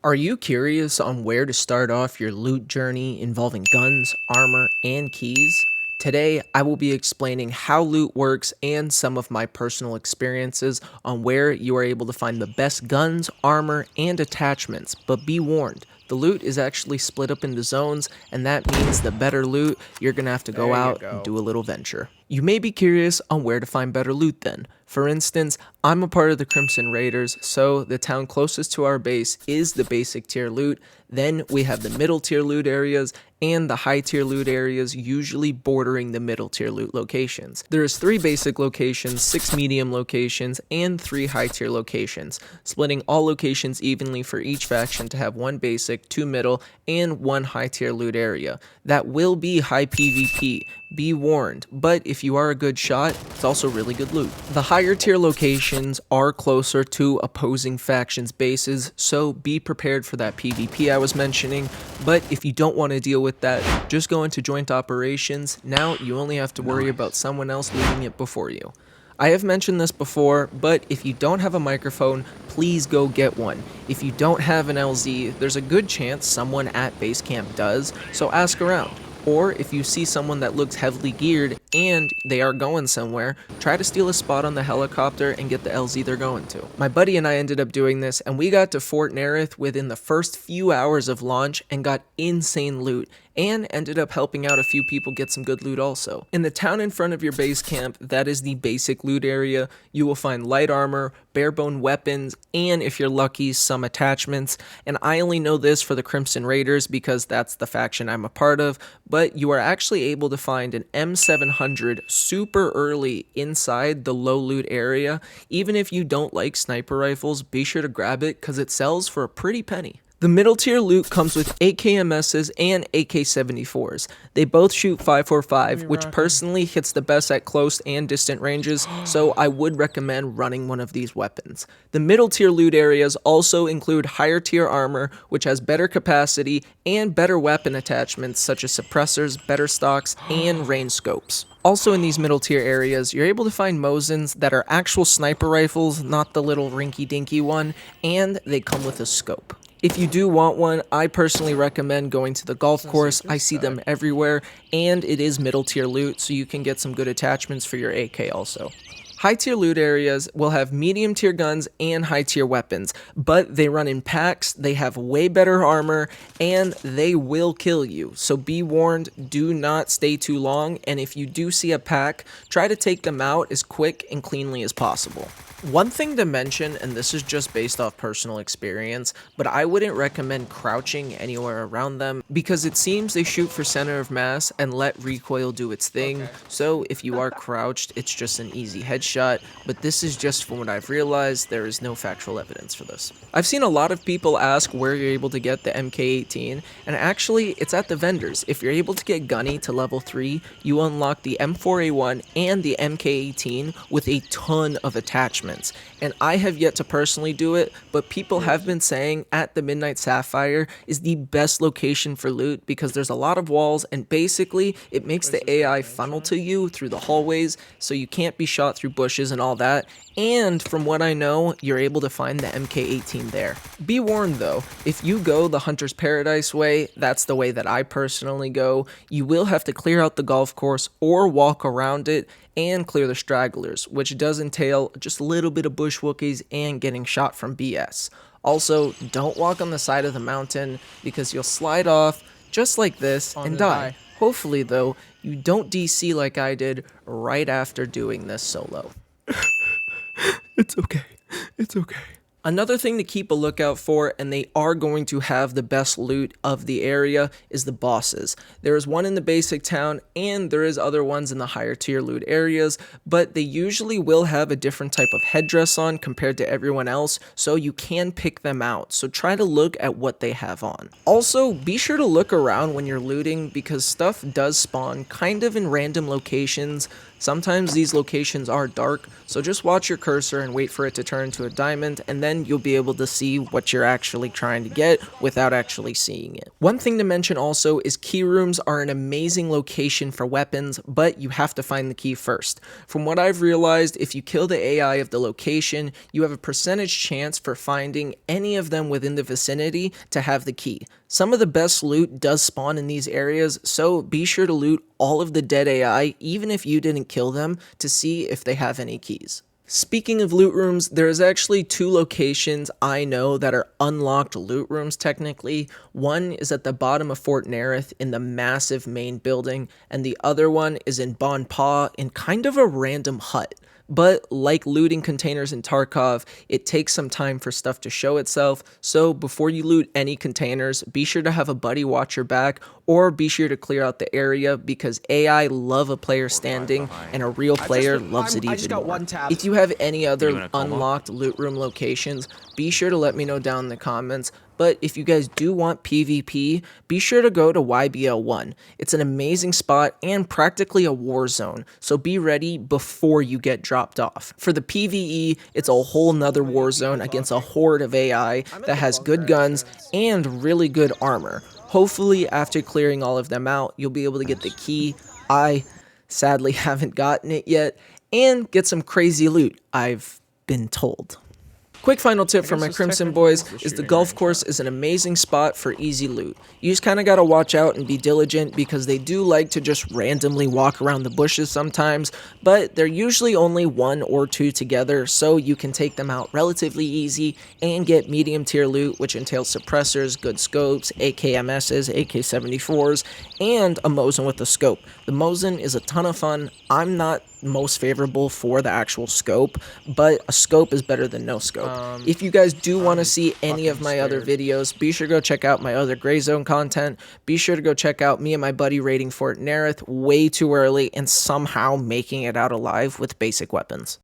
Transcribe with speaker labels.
Speaker 1: Are you curious on where to start off your loot journey involving guns, armor, and keys? Today, I will be explaining how loot works and some of my personal experiences on where you are able to find the best guns, armor, and attachments. But be warned, the loot is actually split up into zones, and that means the better loot, you're gonna have to go out and do a little venture. You may be curious on where to find better loot then. For instance, I'm a part of the Crimson Raiders, so the town closest to our base is the basic tier loot. Then we have the middle tier loot areas and the high tier loot areas, usually bordering the middle tier loot locations. There is 3 basic locations, 6 medium locations, and 3 high tier locations, splitting all locations evenly for each faction to have 1 basic, 2 middle, and 1 high tier loot area. That will be high PvP. Be warned, but if you are a good shot, it's also really good loot. The higher tier locations are closer to opposing factions' bases, so be prepared for that PvP I was mentioning, but if you don't want to deal with that, just go into joint operations. Now you only have to worry about someone else looting it before you. I have mentioned this before, but if you don't have a microphone, please go get one. If you don't have an LZ, there's a good chance someone at base camp does, so ask around. Or if you see someone that looks heavily geared and they are going somewhere, try to steal a spot on the helicopter and get the LZ they're going to. My buddy and I ended up doing this, and we got to Fort Nerith within the first few hours of launch and got insane loot, and ended up helping out a few people get some good loot also. In the town in front of your base camp, that is the basic loot area, you will find light armor, barebone weapons, and if you're lucky, some attachments. And I only know this for the Crimson Raiders because that's the faction I'm a part of, but you are actually able to find an M700 super early inside the low loot area. Even if you don't like sniper rifles, be sure to grab it because it sells for a pretty penny. The middle tier loot comes with AKMSs and AK-74s. They both shoot 5.45, which personally hits the best at close and distant ranges, so I would recommend running one of these weapons. The middle tier loot areas also include higher tier armor, which has better capacity and better weapon attachments such as suppressors, better stocks, and range scopes. Also in these middle tier areas, you're able to find Mosins that are actual sniper rifles, not the little rinky-dinky one, and they come with a scope. If you do want one, I personally recommend going to the golf course. I see them everywhere, and it is middle tier loot, so you can get some good attachments for your AK also. High tier loot areas will have medium tier guns and high tier weapons, but they run in packs, they have way better armor, and they will kill you. So be warned, do not stay too long, and if you do see a pack, try to take them out as quick and cleanly as possible. One thing to mention, and this is just based off personal experience, but I wouldn't recommend crouching anywhere around them because it seems they shoot for center of mass and let recoil do its thing. So if you are crouched, it's just an easy headshot, but this is just from what I've realized. There is no factual evidence for this. I've seen a lot of people ask where you're able to get the MK18, and actually it's at the vendors. If you're able to get Gunny to level 3, you unlock the M4A1 and the MK18 with a ton of attachments. And I have yet to personally do it, but people have been saying at the Midnight Sapphire is the best location for loot because there's a lot of walls, and basically it makes the AI funnel to you through the hallways so you can't be shot through bushes and all that. And from what I know, you're able to find the MK18 there. Be warned though, if you go the Hunter's Paradise way, that's the way that I personally go, you will have to clear out the golf course or walk around it and clear the stragglers, which does entail just a little bit of bushwookies and getting shot from BS. Also, don't walk on the side of the mountain because you'll slide off just like this and die. Hopefully though, you don't DC like I did right after doing this solo. It's okay. It's okay. Another thing to keep a lookout for, and they are going to have the best loot of the area, is the bosses. There is one in the basic town, and there is other ones in the higher tier loot areas, but they usually will have a different type of headdress on compared to everyone else, so you can pick them out. So try to look at what they have on. Also, be sure to look around when you're looting because stuff does spawn kind of in random locations. Sometimes these locations are dark, so just watch your cursor and wait for it to turn into a diamond, and then you'll be able to see what you're actually trying to get without actually seeing it. One thing to mention also is key rooms are an amazing location for weapons, but you have to find the key first. From what I've realized, if you kill the AI of the location, you have a percentage chance for finding any of them within the vicinity to have the key. Some of the best loot does spawn in these areas, so be sure to loot all of the dead AI, even if you didn't kill them, to see if they have any keys. Speaking of loot rooms, there's actually 2 locations I know that are unlocked loot rooms technically. One is at the bottom of Fort Nerith in the massive main building, and the other one is in Bon Pa in kind of a random hut. But like looting containers in Tarkov, it takes some time for stuff to show itself, so before you loot any containers, be sure to have a buddy watch your back, or be sure to clear out the area because AI love a player standing and a real player loves it even more. If you have any other unlocked loot room locations, be sure to let me know down in the comments. But if you guys do want PvP, be sure to go to YBL-1. It's an amazing spot and practically a war zone, so be ready before you get dropped off. For the PvE, it's a whole nother war zone against a horde of AI that has good guns and really good armor. Hopefully, after clearing all of them out, you'll be able to get the key. I sadly haven't gotten it yet, and get some crazy loot, I've been told. Quick final tip for my Crimson boys is the golf course is an amazing spot for easy loot. You just kind of got to watch out and be diligent because they do like to just randomly walk around the bushes sometimes, but they're usually only 1 or 2 together, so you can take them out relatively easy and get medium tier loot, which entails suppressors, good scopes, AKMSs, AK-74s, and a Mosin with a scope. The Mosin is a ton of fun. I'm not most favorable for the actual scope, but a scope is better than no scope. If you guys do want to see any of my other videos, be sure to go check out my other grayzone content. Be sure to go check out me and my buddy raiding Fort Nerith way too early and somehow making it out alive with basic weapons.